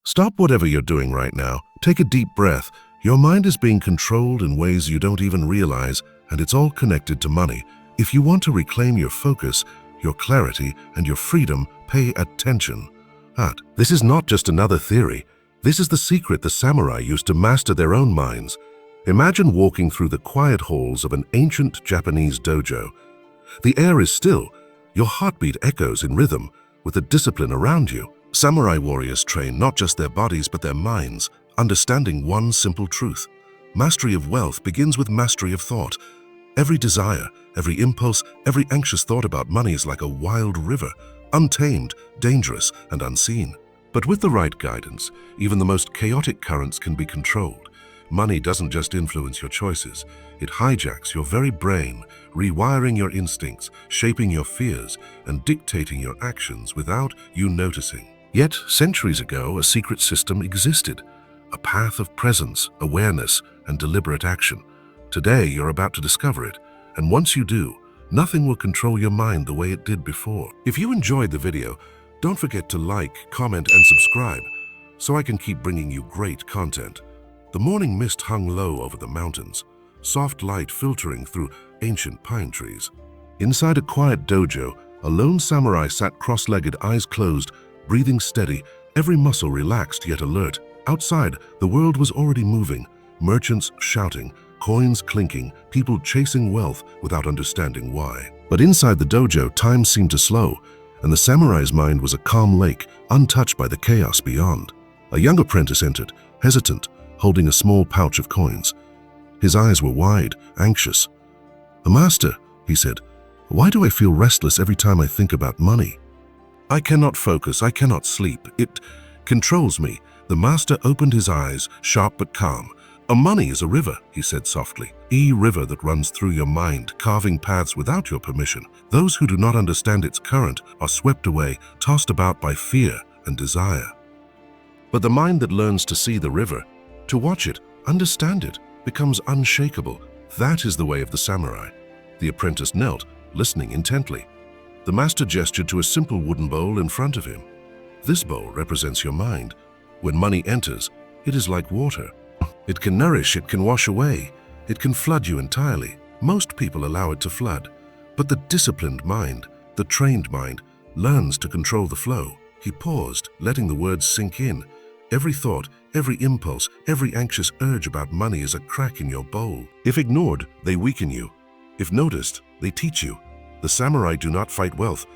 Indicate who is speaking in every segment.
Speaker 1: Stop whatever you're doing right now. Take a deep breath. Your mind is being controlled in ways you don't even realize, and it's all connected to money. If you want to reclaim your focus, your clarity, and your freedom, pay attention. This is not just another theory. This is the secret the samurai used to master their own minds. Imagine walking through the quiet halls of an ancient Japanese dojo. The air is still. Your heartbeat echoes in rhythm with the discipline around you. Samurai warriors train not just their bodies but their minds, understanding one simple truth. Mastery of wealth begins with mastery of thought. Every desire, every impulse, every anxious thought about money is like a wild river, untamed, dangerous, and unseen. But with the right guidance, even the most chaotic currents can be controlled. Money doesn't just influence your choices, it hijacks your very brain, rewiring your instincts, shaping your fears, and dictating your actions without you noticing. Yet, centuries ago, a secret system existed, a path of presence, awareness, and deliberate action. Today, you're about to discover it, and once you do, nothing will control your mind the way it did before. If you enjoyed the video, don't forget to like, comment, and subscribe so I can keep bringing you great content. The morning mist hung low over the mountains, soft light filtering through ancient pine trees. Inside a quiet dojo, a lone samurai sat cross-legged, eyes closed, breathing steady, every muscle relaxed yet alert. Outside, the world was already moving, merchants shouting, coins clinking, people chasing wealth without understanding why. But inside the dojo, time seemed to slow, and the samurai's mind was a calm lake, untouched by the chaos beyond. A young apprentice entered, hesitant, holding a small pouch of coins. His eyes were wide, anxious. "Master," he said, "why do I feel restless every time I think about money? I cannot focus, I cannot sleep. It controls me." The master opened his eyes, sharp but calm. "Money is a river," he said softly. "A river that runs through your mind, carving paths without your permission. Those who do not understand its current are swept away, tossed about by fear and desire. But the mind that learns to see the river, to watch it, understand it, becomes unshakable. That is the way of the samurai." The apprentice knelt, listening intently. The master gestured to a simple wooden bowl in front of him. "This bowl represents your mind. When money enters, it is like water. It can nourish, it can wash away, it can flood you entirely. Most people allow it to flood, but the disciplined mind, the trained mind, learns to control the flow." He paused, letting the words sink in. Every thought, every impulse, every anxious urge about money is a crack in your bowl. If ignored, they weaken you. If noticed, they teach you. The samurai do not fight wealth.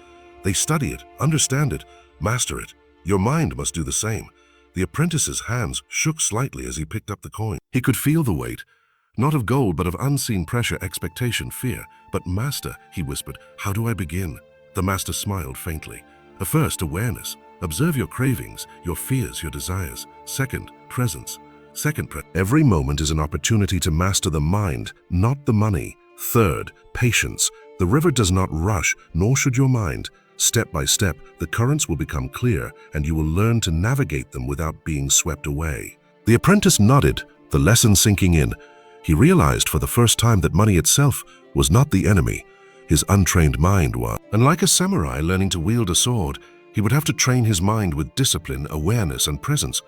Speaker 1: They study it, understand it, master it. Your mind must do the same. The apprentice's hands shook slightly as he picked up the coin. He could feel the weight, not of gold but of unseen pressure, expectation, fear. "But master," he whispered, "how do I begin?" The master smiled faintly. "First, awareness. Observe your cravings, your fears, your desires. Second, presence. Every moment is an opportunity to master the mind, not the money. Third, patience. The river does not rush, nor should your mind. Step by step, the currents will become clear, and you will learn to navigate them without being swept away." The apprentice nodded, the lesson sinking in. He realized for the first time that money itself was not the enemy. His untrained mind was. And like a samurai learning to wield a sword, he would have to train his mind with discipline, awareness, and presence,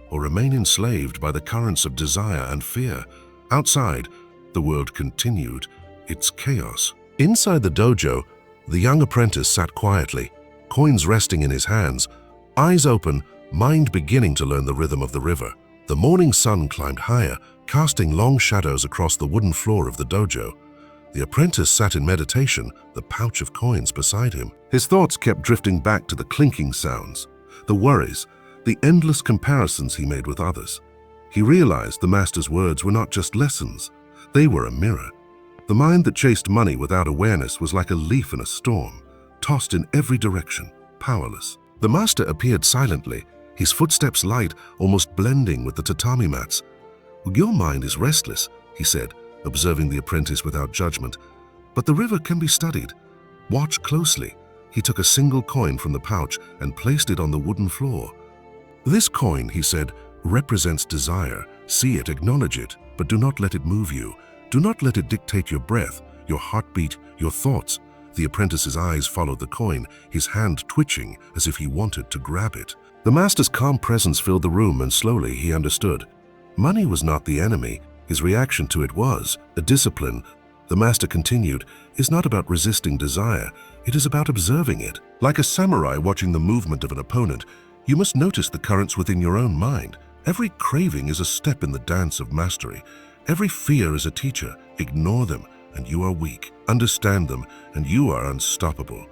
Speaker 1: or remain enslaved by the currents of desire and fear. Outside, the world continued its chaos. Inside the dojo, the young apprentice sat quietly, coins resting in his hands, eyes open, mind beginning to learn the rhythm of the river. The morning sun climbed higher, casting long shadows across the wooden floor of the dojo. The apprentice sat in meditation, the pouch of coins beside him. His thoughts kept drifting back to the clinking sounds, the worries, the endless comparisons he made with others. He realized the master's words were not just lessons, they were a mirror. The mind that chased money without awareness was like a leaf in a storm, tossed in every direction, powerless. The master appeared silently, his footsteps light, almost blending with the tatami mats. "Your mind is restless," he said, observing the apprentice without judgment. "But the river can be studied. Watch closely." He took a single coin from the pouch and placed it on the wooden floor. "This coin," he said, "represents desire. See it, acknowledge it, but do not let it move you. Do not let it dictate your breath, your heartbeat, your thoughts. The apprentice's eyes followed the coin, his hand twitching as if he wanted to grab it. The master's calm presence filled the room, and slowly he understood. Money was not the enemy. His reaction to it was a discipline. The master continued, is not about resisting desire. It is about observing it. Like a samurai watching the movement of an opponent, you must notice the currents within your own mind. Every craving is a step in the dance of mastery. Every fear is a teacher. Ignore them, and you are weak. Understand them, and you are unstoppable.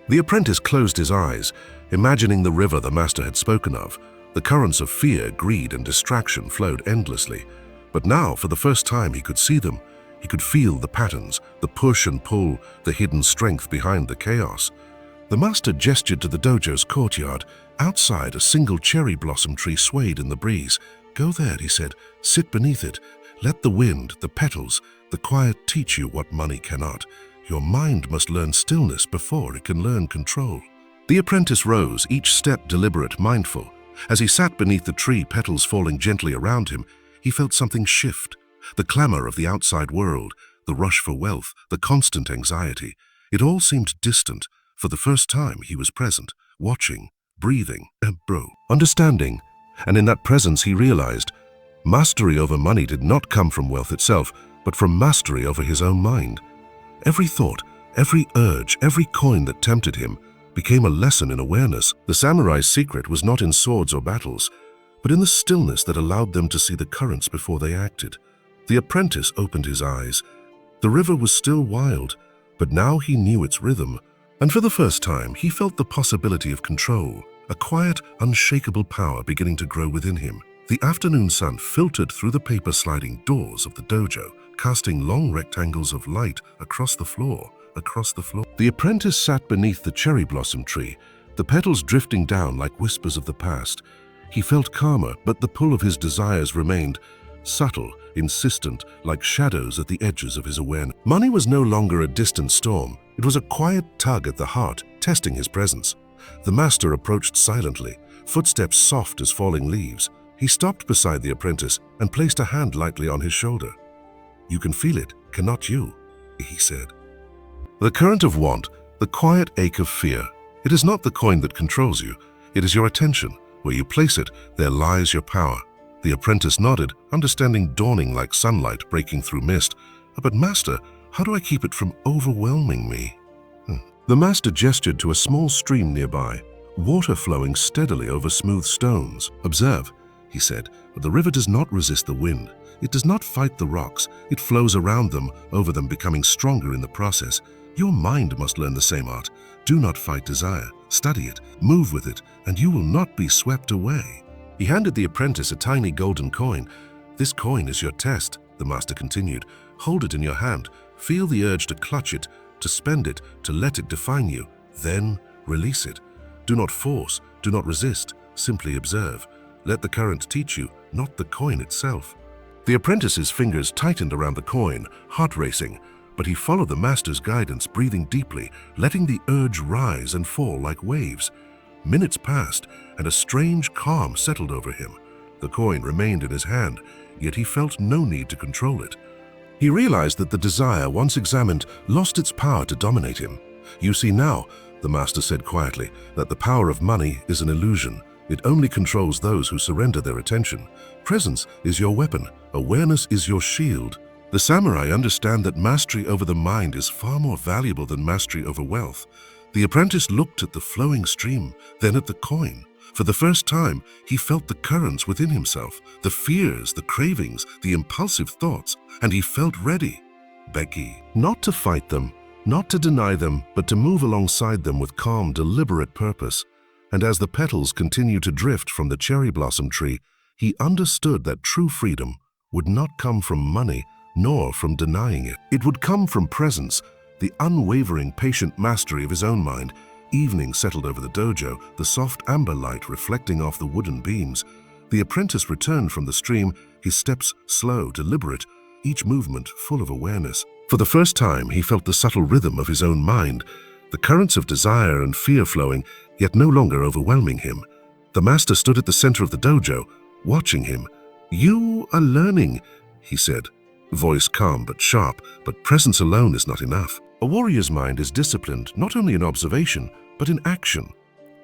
Speaker 1: The apprentice closed his eyes, imagining the river the master had spoken of. The currents of fear, greed, and distraction flowed endlessly. But now, for the first time, he could see them. He could feel the patterns, the push and pull, the hidden strength behind the chaos. The master gestured to the dojo's courtyard. Outside, a single cherry blossom tree swayed in the breeze. Go there, he said. Sit beneath it. Let the wind, the petals, the quiet teach you what money cannot. Your mind must learn stillness before it can learn control. The apprentice rose, each step deliberate, mindful. As he sat beneath the tree, petals falling gently around him, he felt something shift. The clamor of the outside world, the rush for wealth, the constant anxiety. It all seemed distant. For the first time, he was present, watching, breathing, understanding. And in that presence, he realized mastery over money did not come from wealth itself, but from mastery over his own mind. Every thought, every urge, every coin that tempted him became a lesson in awareness. The samurai's secret was not in swords or battles, but in the stillness that allowed them to see the currents before they acted. The apprentice opened his eyes. The river was still wild, but now he knew its rhythm, and for the first time he felt the possibility of control, a quiet, unshakable power beginning to grow within him. The afternoon sun filtered through the paper sliding doors of the dojo, casting long rectangles of light across the floor. The apprentice sat beneath the cherry blossom tree, the petals drifting down like whispers of the past. He felt calmer, but the pull of his desires remained, subtle, insistent, like shadows at the edges of his awareness. Money was no longer a distant storm. It was a quiet tug at the heart, testing his presence. The master approached silently, footsteps soft as falling leaves. He stopped beside the apprentice and placed a hand lightly on his shoulder. You can feel it, cannot you? He said. The current of want, the quiet ache of fear. It is not the coin that controls you. It is your attention. Where you place it, there lies your power. The apprentice nodded, understanding dawning like sunlight breaking through mist. But master, how do I keep it from overwhelming me? The master gestured to a small stream nearby, water flowing steadily over smooth stones. Observe, he said, but the river does not resist the wind. It does not fight the rocks. It flows around them, over them, becoming stronger in the process. Your mind must learn the same art. Do not fight desire. Study it, move with it, and you will not be swept away. He handed the apprentice a tiny golden coin. This coin is your test, the master continued. Hold it in your hand. Feel the urge to clutch it, to spend it, to let it define you. Then release it. Do not force, do not resist. Simply observe. Let the current teach you, not the coin itself. The apprentice's fingers tightened around the coin, heart racing, but he followed the master's guidance, breathing deeply, letting the urge rise and fall like waves. Minutes passed, and a strange calm settled over him. The coin remained in his hand, yet he felt no need to control it. He realized that the desire, once examined, lost its power to dominate him. You see now, the master said quietly, that the power of money is an illusion. It only controls those who surrender their attention. Presence is your weapon. Awareness is your shield. The samurai understand that mastery over the mind is far more valuable than mastery over wealth. The apprentice looked at the flowing stream, then at the coin. For the first time, he felt the currents within himself, the fears, the cravings, the impulsive thoughts, and he felt ready. Becky, not to fight them, not to deny them, but to move alongside them with calm, deliberate purpose. And as the petals continued to drift from the cherry blossom tree, he understood that true freedom would not come from money, nor from denying it. It would come from presence, the unwavering, patient mastery of his own mind. Evening settled over the dojo, the soft amber light reflecting off the wooden beams. The apprentice returned from the stream, his steps slow, deliberate, each movement full of awareness. For the first time, he felt the subtle rhythm of his own mind, the currents of desire and fear flowing, yet no longer overwhelming him. The master stood at the center of the dojo, watching him. You are learning, he said, voice calm but sharp, but presence alone is not enough. A warrior's mind is disciplined not only in observation, but in action.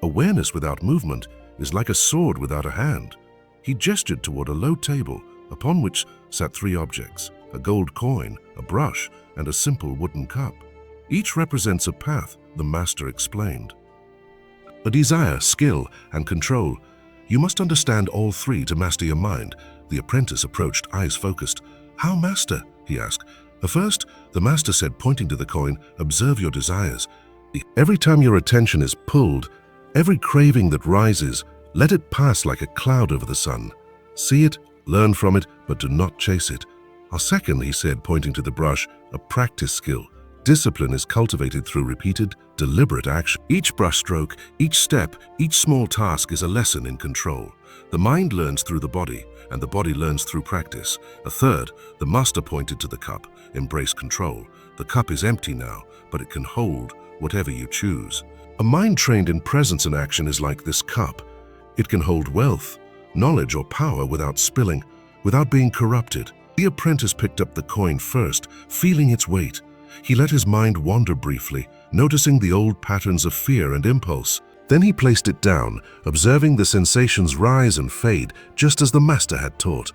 Speaker 1: Awareness without movement is like a sword without a hand. He gestured toward a low table upon which sat three objects: a gold coin, a brush, and a simple wooden cup. Each represents a path, the master explained. A desire, skill, and control. You must understand all three to master your mind. The apprentice approached, eyes focused. How, master? He asked. First, the master said, pointing to the coin, observe your desires. Every time your attention is pulled, every craving that rises, let it pass like a cloud over the sun. See it, learn from it, but do not chase it. Second, he said, pointing to the brush, a practice skill. Discipline is cultivated through repeated, deliberate action. Each brushstroke, each step, each small task is a lesson in control. The mind learns through the body, and the body learns through practice. Third, the master pointed to the cup, embrace control. The cup is empty now, but it can hold whatever you choose. A mind trained in presence and action is like this cup. It can hold wealth, knowledge, or power without spilling, without being corrupted. The apprentice picked up the coin first, feeling its weight. He let his mind wander briefly, noticing the old patterns of fear and impulse. Then he placed it down, observing the sensations rise and fade, just as the master had taught.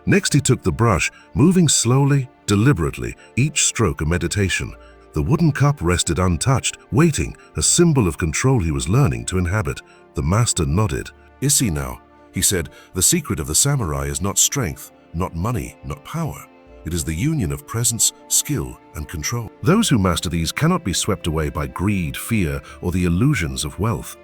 Speaker 1: Next he took the brush, moving slowly, deliberately, each stroke a meditation. The wooden cup rested untouched, waiting, a symbol of control he was learning to inhabit. The master nodded. "Issy now," he said, "the secret of the samurai is not strength, not money, not power. It is the union of presence, skill, and control. Those who master these cannot be swept away by greed, fear, or the illusions of wealth."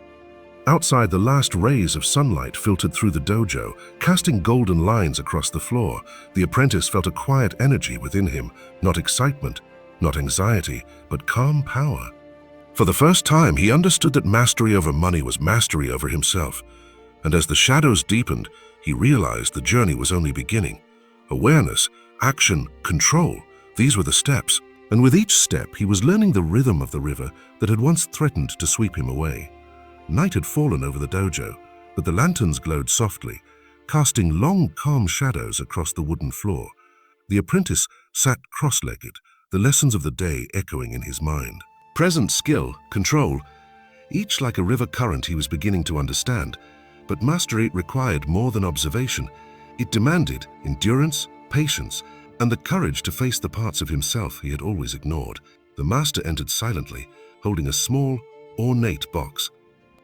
Speaker 1: Outside, the last rays of sunlight filtered through the dojo, casting golden lines across the floor. The apprentice felt a quiet energy within him, not excitement, not anxiety, but calm power. For the first time, he understood that mastery over money was mastery over himself. And as the shadows deepened, he realized the journey was only beginning. Awareness, action, control, these were the steps. And with each step, he was learning the rhythm of the river that had once threatened to sweep him away. Night had fallen over the dojo, but the lanterns glowed softly, casting long, calm shadows across the wooden floor. The apprentice sat cross-legged, the lessons of the day echoing in his mind. Present, skill, control, each like a river current he was beginning to understand. But mastery required more than observation. It demanded endurance, patience, and the courage to face the parts of himself he had always ignored. The master entered silently, holding a small, ornate box.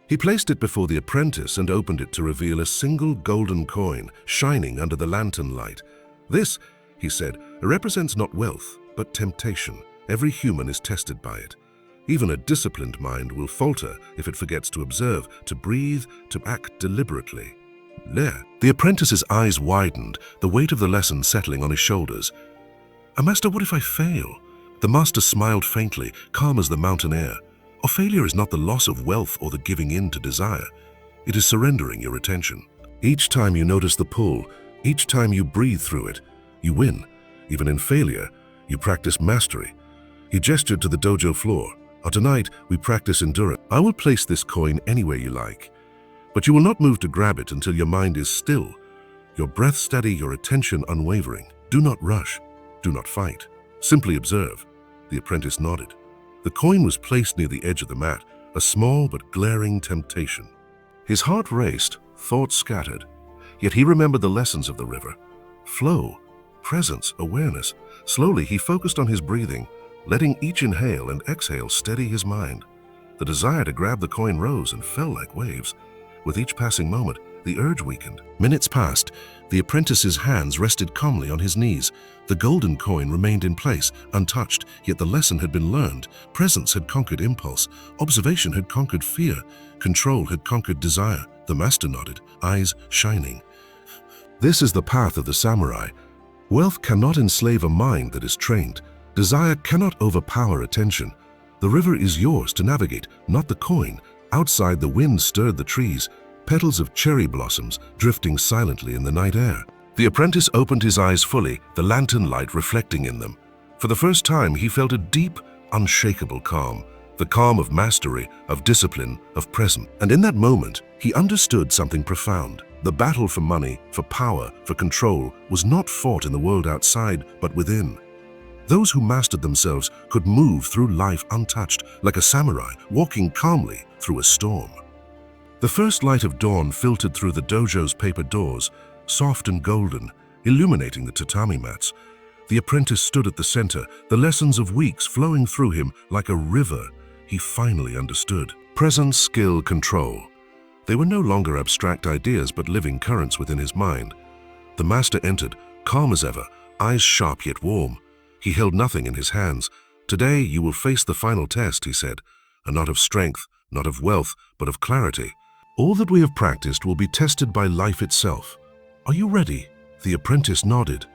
Speaker 1: He placed it before the apprentice and opened it to reveal a single golden coin shining under the lantern light. "This," he said, "represents not wealth, but temptation. Every human is tested by it. Even a disciplined mind will falter if it forgets to observe, to breathe, to act deliberately." There, the apprentice's eyes widened, the weight of the lesson settling on his shoulders. "Master, what if I fail?" The master smiled faintly, calm as the mountain air. "Or failure is not the loss of wealth or the giving in to desire. It is surrendering your attention. Each time you notice the pull, each time you breathe through it, you win. Even in failure, you practice mastery." He gestured to the dojo floor. "Tonight, we practice endurance. I will place this coin anywhere you like, but you will not move to grab it until your mind is still, your breath steady, your attention unwavering. Do not rush. Do not fight. Simply observe." The apprentice nodded. The coin was placed near the edge of the mat, a small but glaring temptation. His heart raced, thoughts scattered. Yet he remembered the lessons of the river. Flow, presence, awareness. Slowly he focused on his breathing, letting each inhale and exhale steady his mind. The desire to grab the coin rose and fell like waves. With each passing moment, the urge weakened. Minutes passed. The apprentice's hands rested calmly on his knees. The golden coin remained in place, untouched, yet the lesson had been learned. Presence had conquered impulse. Observation had conquered fear. Control had conquered desire. The master nodded, eyes shining. "This is the path of the samurai. Wealth cannot enslave a mind that is trained. Desire cannot overpower attention. The river is yours to navigate, not the coin." Outside, the wind stirred the trees, petals of cherry blossoms drifting silently in the night air. The apprentice opened his eyes fully, the lantern light reflecting in them. For the first time, he felt a deep, unshakable calm, the calm of mastery, of discipline, of presence. And in that moment, he understood something profound. The battle for money, for power, for control was not fought in the world outside, but within. Those who mastered themselves could move through life untouched, like a samurai walking calmly through a storm. The first light of dawn filtered through the dojo's paper doors, soft and golden, illuminating the tatami mats. The apprentice stood at the center, the lessons of weeks flowing through him like a river. He finally understood. Presence, skill, control. They were no longer abstract ideas but living currents within his mind. The master entered, calm as ever, eyes sharp yet warm. He held nothing in his hands. "Today you will face the final test," he said, "and not of strength, not of wealth, but of clarity. All that we have practiced will be tested by life itself. Are you ready?" The apprentice nodded.